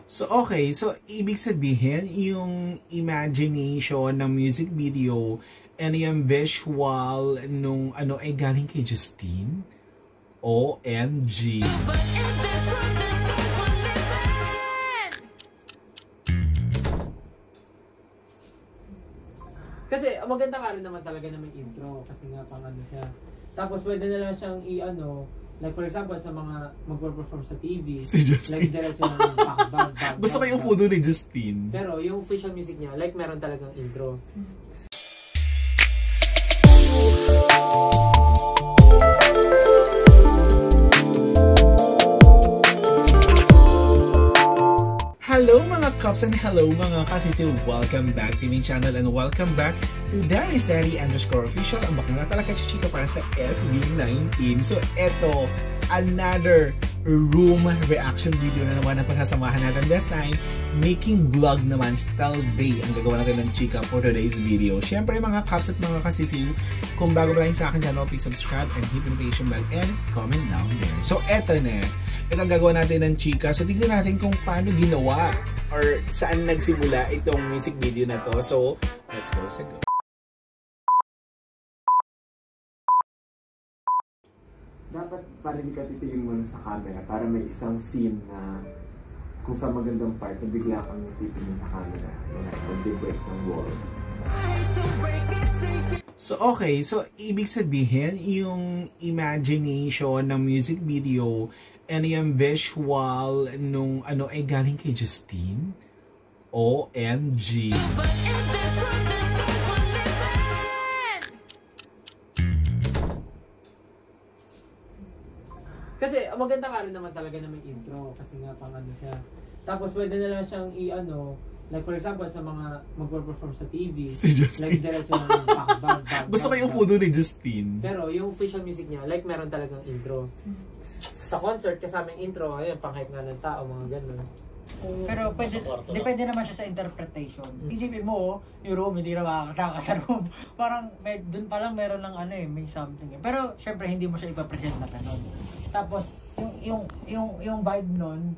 So okay, so ibig sabihin yung imagination ng music video and yung visual nung ano ay galing kay Justine? OMG! Kasi maganda nga rin naman talaga na may intro kasi nga pang ano siya. Tapos pwede na lang siyang i-ano, like for example sa mga magpo-perform sa TV, si like diretso ng back. Gusto ko yung puno ni Justine. Pero yung official music niya, like meron talagang intro. Hello mga Cups and hello mga kasisiw! Welcome back to my channel and welcome back to DariusDaddy_official. Ang bakla talaga chichika para sa SB19. So eto, another room reaction video na naman ang pagsasamahan natin. This time, making vlog naman, style day ang gagawa natin ng chika for today's video. Siyempre mga Cups at mga kasisiw, kung bago ba lang sa akin channel, please subscribe and hit the notification bell and comment down there. So eto na, ito ang gagawa natin ng chika. So tignan natin kung paano ginawa or saan nagsimula itong music video na to. So let's go sa go. Dapat parang ka titingin muna sa camera para may isang scene na kung sa magandang part na bigla kang titingin sa camera. Mag-break ng wall. So okay, so ibig sabihin yung imagination ng music video and yung visual nung ano ay galing kay Justine? OMG! Kasi maganda nga rin naman talaga na may intro kasi nga pang ano siya. Tapos pwede na lang siyang i-ano, like for example sa mga magpo-perform sa TV, si Justine. like diretso ng back. Gusto ko yung puno ni Justine. Pero yung official music niya, like meron talagang intro. Sa concert kasamang intro, ayun, pang-hype nga ng tao, mga ganun. Pero pwede, depende naman siya sa interpretation. Isipin mo, yung room, hindi na makakataka sa room. Parang, dun pa lang meron lang ano eh, may something eh. Pero, syempre, hindi mo siya ipapresent na ganun. Tapos, yung vibe nun,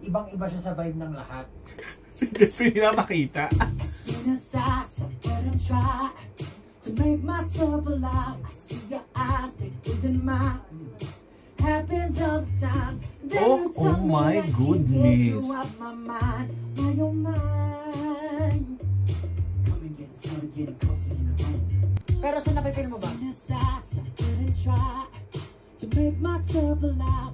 ibang-iba siya sa vibe ng lahat. Si Justine pinapakita. To make myself alive, I see your eyes, they in my happens all the time. Oh my goodness. Pero sa napipil mo ba?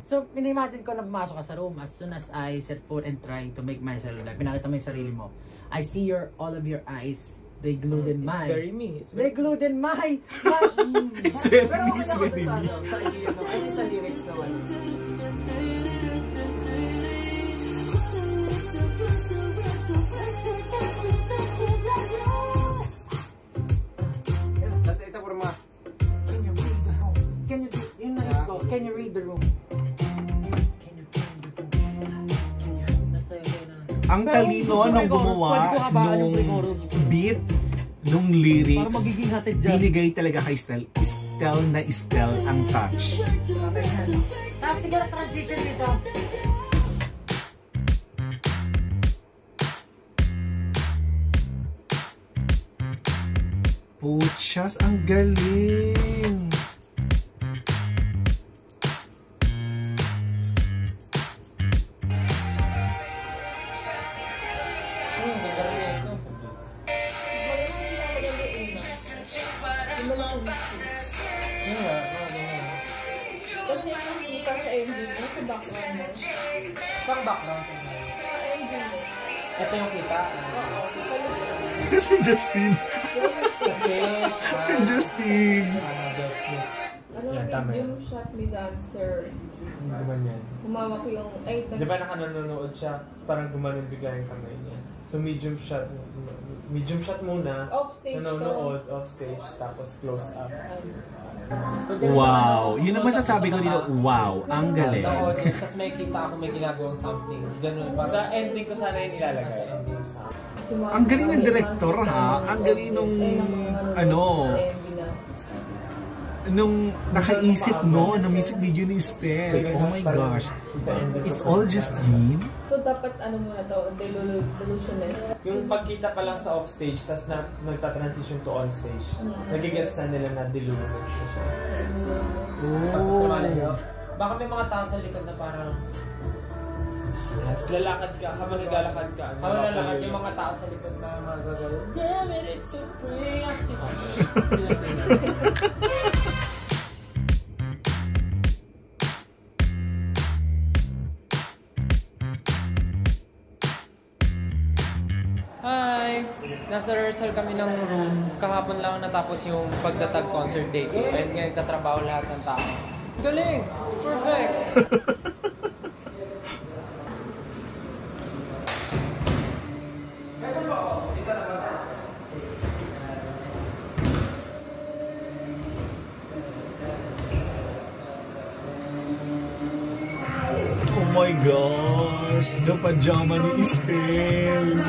So, in-imagine ko na pumasok ka sa room as soon as I set foot and try to make myself alive. Pinakita mo yung sarili mo. I see all of your eyes. They glued in my. It's very me. They glued in my. It's very me. It's very me. Sa lyrics naman. Tapos ito forma. Can you read the room? Ang talino nung gumawa nung beat, nung lyrics, binigay talaga kay Stell. Stell na Stell ang touch. Tapos siguro transition dito. Puchas, ang galing! Kasi yung kita sa MV mo, sa background mo. Saan background ko na? Sa MV mo. Ito yung kita. Si Justine. Kasi, Si Justine. Ano, Yan, tama yung shot ni dancer. naman yan. Humawak yung, ay, Di ba nakanonood siya? Parang gumanon bigla yung kamay niya. So medium shot muna. off stage Nanonood, off stage, tapos close up. Wow! Yun ang masasabi ko dito. Wow! Ang galing. Tapos may kita ako may ginagawang something. Ganun. Sa ending ko sana yung nilalagay. Sa ending. Ang galing ng director ha. Ang galing nung ano. nung nakaisip no ng music video ni Estel. Oh my gosh. It's all just him. So, dapat ano muna to, delusionist. Yung pagkita pa lang sa offstage, tas nagta-transition to onstage. Nagigets na nila na delusionist na siya. Oh. Baka may mga tao sa likod na parang lalakad ka, habang naglalakad ka. Habang lalakad yung mga tao sa likod na magagalo. Damn it, it's so pretty, I see Hi! Nasa rehearsal kami ng room. Kahapon lang natapos yung pagtatag concert date. And ngayon katrabaho lahat ng tao. Galing! Perfect! Oh my gosh! The pajama ni Estel.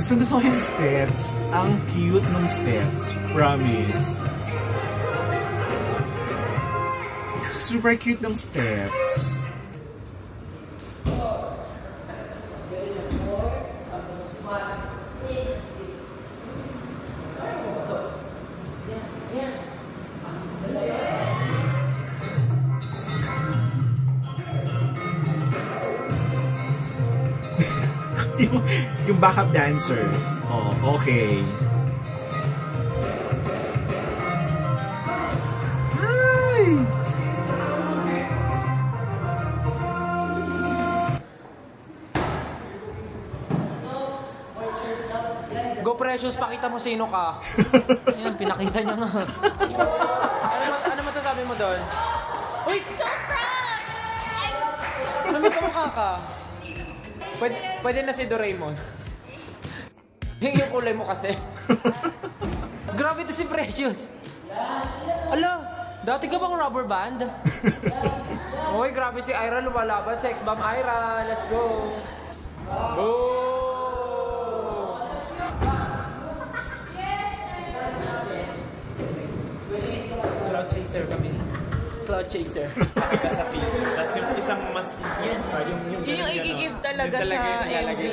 Gusto ko yung steps. Ang cute ng steps. Promise. Super cute ng steps. yung backup dancer. Oh, okay. Hi! Go Precious, pakita mo sino ka. Ayan, pinakita niya nga. Ano masasabi mo doon? Uy! So proud! Ano may kamukha ka? Pwede na si Doraemon. Yung kulay mo kasi. Grabe to si Precious. Ala, dati ka bang rubber band? Uy, grabe si Ira lumalaban. Sex bomb Ira. Let's go. Go! Cloud chaser kami. Cloud chaser. Pakita sa piso. Tapos yung isang mas yan. Yun yung i-give talaga sa MV.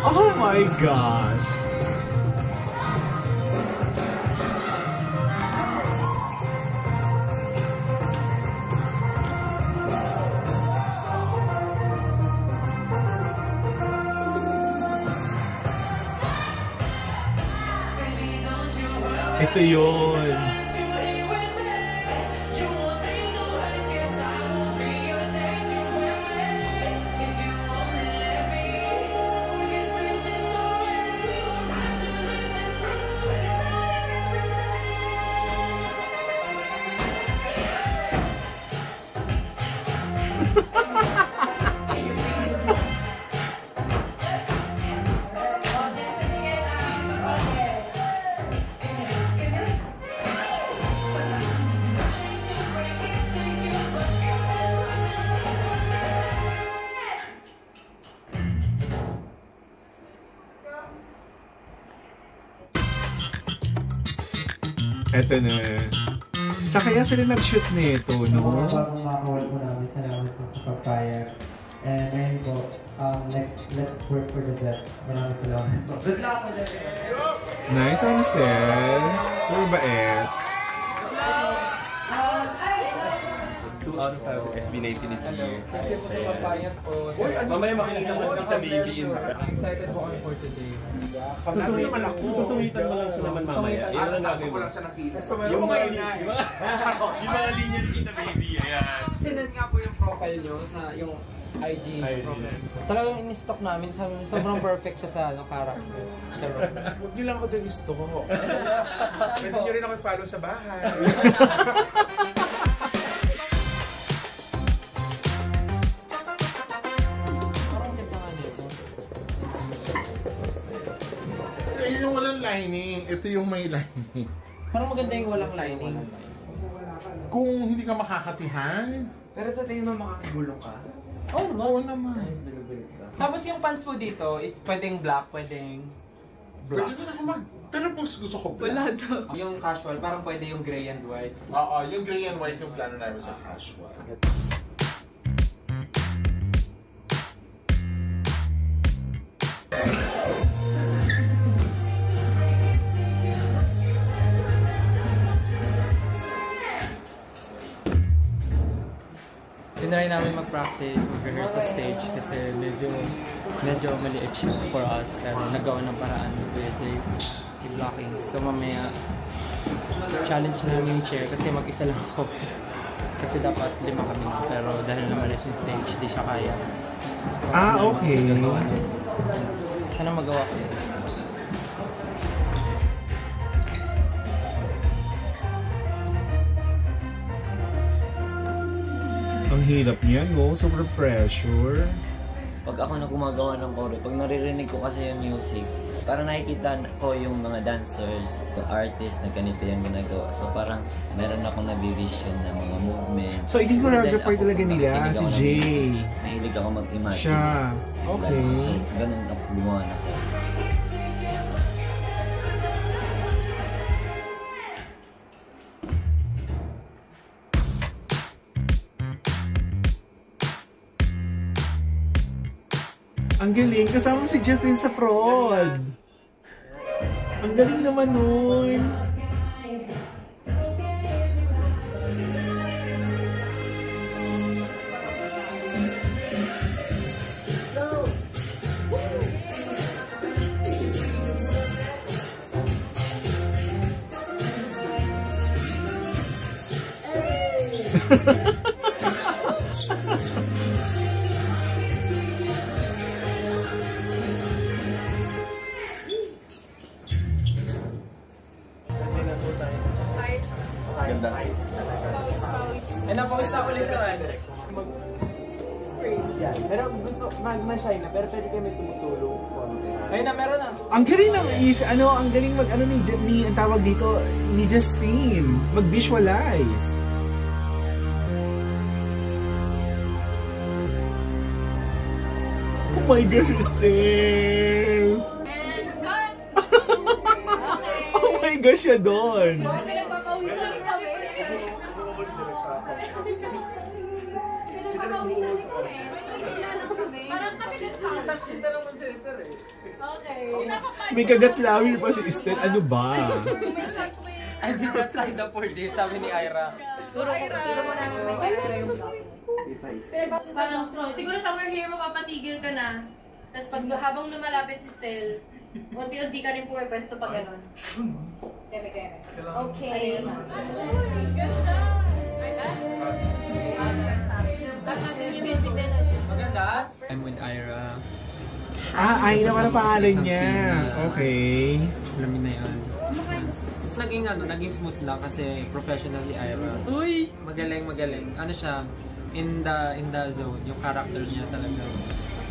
Oh my gosh! Ito yun. Eto na. Sa kaya sila nag-shoot nito, no? Bagong makawal po namin. Salamat po sa pagpayag. And ayun po, let's work for the best. Maraming salamat po. Good luck with it! Nice one, Estel. Super bait. On file. SB19 is here. Thank you po sa papayat po. Mamaya makikita mo si Tita Baby in Excited po kami for today. Susungitan mo lang siya naman mamaya. Yan lang natin. Yung mga linya ni Tita Baby. Ayan. Sinend nga po yung profile nyo sa yung IG profile. Talagang in-stock namin. Sobrang perfect siya sa character. Huwag niyo lang ako din gusto ko. Pwede niyo rin ako i-follow sa bahay. Ayun yung walang lining. Ito yung may lining. Parang maganda yung walang lining. Kung hindi ka makakatihan, Pero sa tingin mo makakagulong ka? oo naman. Tapos yung pants mo dito, pwedeng black, pwedeng Pwede din ako pero kung gusto ko black. Wala daw. yung casual, parang pwede yung gray and white. Oo, yung gray and white yung plano namin sa casual. Tinry namin mag-practice, mag-rehearse sa stage kasi medyo maliit siya for us. Pero nagawa ng paraan with the blocking. So mamaya, challenge na yung chair kasi mag-isa lang ako. Kasi dapat 5 kami. Pero dahil na maliit yung stage, hindi siya kaya. So, okay. Sana magawa ko yun. Ang hirap niyan, no? Super pressure. Pag ako na gumagawa ng choreo, pag naririnig ko kasi yung music, parang nakikita ko yung mga dancers, the artist na ganito yung ginagawa. So parang meron akong nabivision na mga movement. So, yung choreographer talaga nila, si Jay. Mahilig ako mag-imagine. Siya. Okay. So, ganun ako gumawa na ko. Ang galing. Kasama si Justin sa fraud. Ang galing naman nun. Ganda. Eh, napawis ako literal. Pero gusto, mag-shine na, pero pwede kami tumutulong. Ayun na, meron na. Ang galing ng ang galing ni ang tawag dito, ni Justine. Mag-visualize. Oh my gosh, Justine! Oh my gosh, siya doon. Pinagpapawisan kami. Parang kami okay. May kagatlawi pa si Estelle. Ano ba? I did not sign up for this, sabi ni Ira. Turo mo namin may Ira yung parang siguro somewhere here mapapatigil ka na. Tapos pag habang lumalapit si Stel, unti-unti ka rin pumipwesto pa gano'n. Okay. Tapos yung music din natin. Maganda? I'm with Ira. Ay naman ang pangalan niya. Okay. Alamin na yun. It's naging smooth lang kasi professional si Ira. Uy! Magaling. Ano siya, in the zone, yung character niya talaga.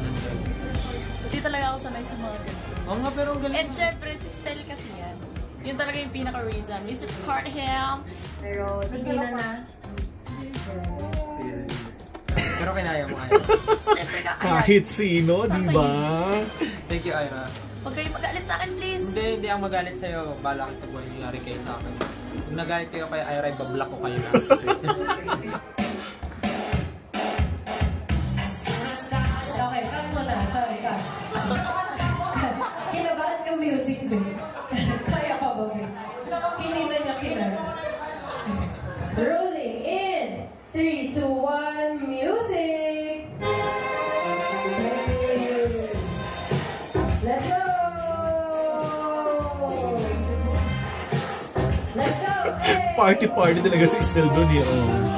Nandun. Hindi talaga ako sanay sa mga ganito. Oo nga, pero ang galing. And syempre, si Stel kasi yan. Yun talaga yung pinaka-reason. We support him. Pero hindi na. Pero kinaya mo, Ira. Syempre Kahit sino, di ba? Thank you, Ira. Huwag kayong magalit sa akin, please. Hindi ang magalit sa'yo. Bala ka sa buhay, nangyari kayo sa akin. Kung nagalit kayo kay Ira, ibablock ko kayo lahat sa Twitter. Okay, cut mo na. Sorry, cut. Kinabahan yung music, babe. Kaya ka ba, babe? Hindi na niya kinala. Rolling in 3, 2, 1. party talaga si Estel doon eh. Oh.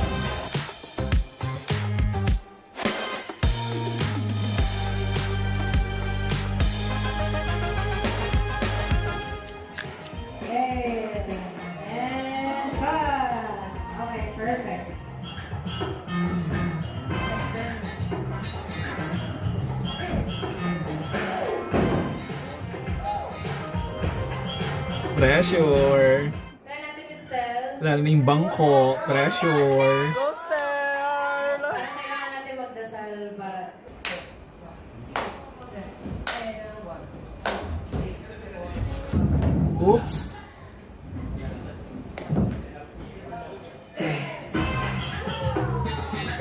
Pressure. Lalo na yung bangko. Pressure. Parang kailangan natin magdasal para... Oops.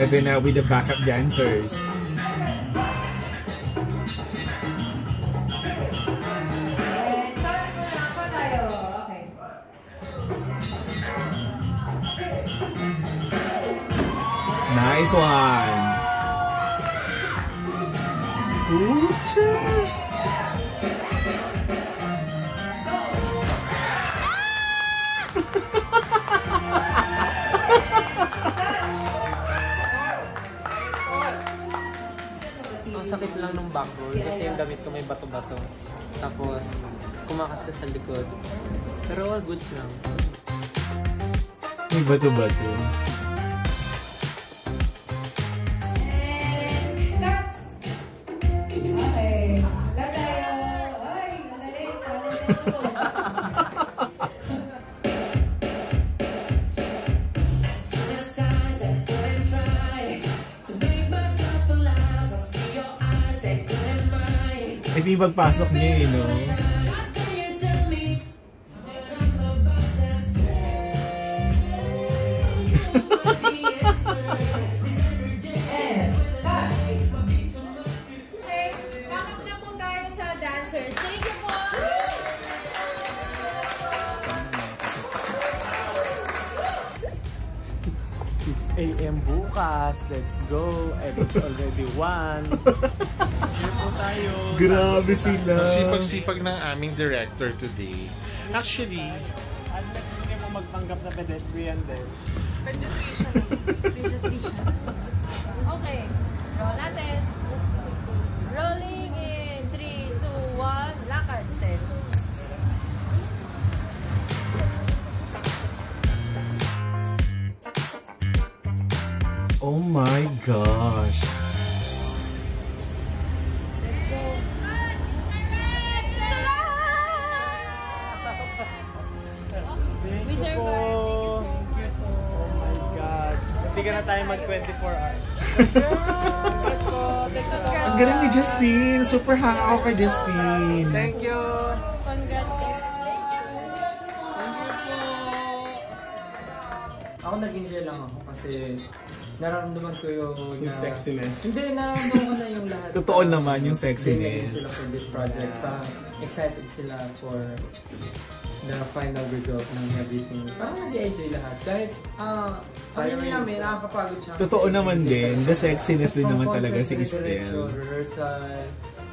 And then with the backup dancers. Nice one. Ooh-cha. Ang sakit lang ng back roll kasi yung damit ko may bato-bato. Tapos kumakas ka sa likod. Pero all goods lang. May bato-bato. Ito yung pagpasok niya eh, no? Backup na po tayo sa dancers. Thank you po! 6 AM bukas. Let's go. And it's already 1. Here po tayo. Grabe sila. Sipag-sipag ng aming director today. Actually, at hindi mo magpanggap na pedestrian din. Vegetation. Okay. Roll natin. Rolling in 3, 2, 1. Lakad. Step. Oh my gosh. Let's go. We survived. Oh my God. Hindi ka na tayo mag 24 hours. Ang galing ni Justine. Super hanga ako kay Justine. Thank you. Congrats. Ako nag-enjoy lang ako kasi nararamdaman ko yung sexiness. Hindi, nararamdaman ko na yung lahat. Totoo naman yung Dinagin sexiness. sila for this project. Excited sila for the final result ng everything. Parang nag-enjoy lahat. Kahit, aminin namin, nakakapagod siya. Totoo naman din. The sexiness din naman talaga si Estel. Rehearsal,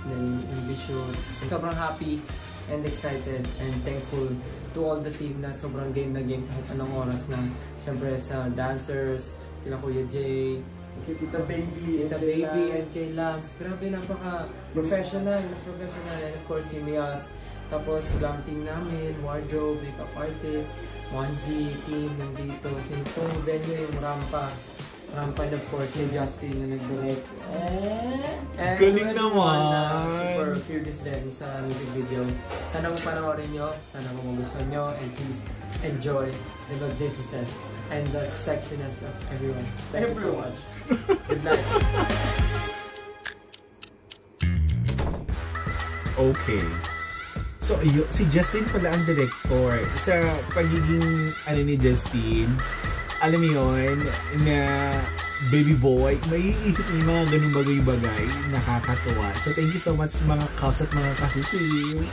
then yung shoot. Sobrang happy and excited and thankful to all the team na sobrang game na game kahit anong oras na. Siyempre sa dancers, kila Kuya Jay, Tita Baby, and kay Lance. Grabe, napaka-professional, and of course, si Mias. Tapos, glam team namin, wardrobe, makeup artist, 1Z team nandito. Sinitong venue yung Rampa, and of course, yung Justin na nag-direct. And galing naman! Super curious din sa music video. Sana mo panoorin nyo, sana mo magustuhan nyo, and please enjoy the magnificent and the sexiness of everyone. Thank you so much. Good night. Okay. So, si Justin pala ang director. Sa pagiging ni Justin, alam mo yun, na baby boy, may iisip niya mga ganung bagay-bagay, nakakatuwa. So, thank you so much mga Cups at mga Kasisi.